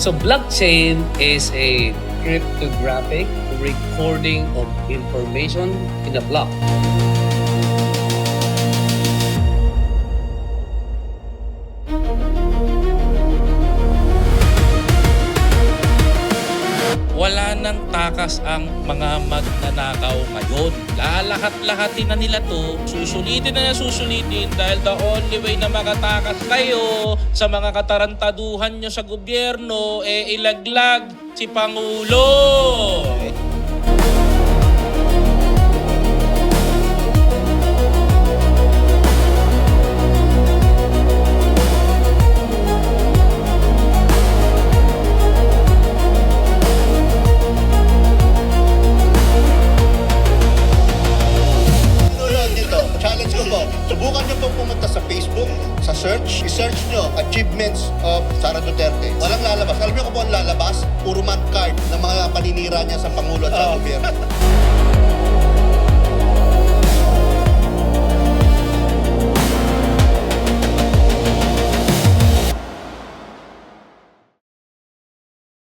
So blockchain is a cryptographic recording of information in a block. Wala nang takas ang mga magnanakaw ngayon. Lalahat-lahatin na nila to, susulitin dahil the only way na makatakas kayo sa mga katarantaduhan nyo sa gobyerno, ilaglag si Pangulo. Subukan nyo pong pumunta sa Facebook, sa search, i-search nyo achievements of Sara Duterte. Walang lalabas. Alam nyo kung po ang lalabas? Puro man card ng mga paninira niya sa Pangulo at sa gobyerno.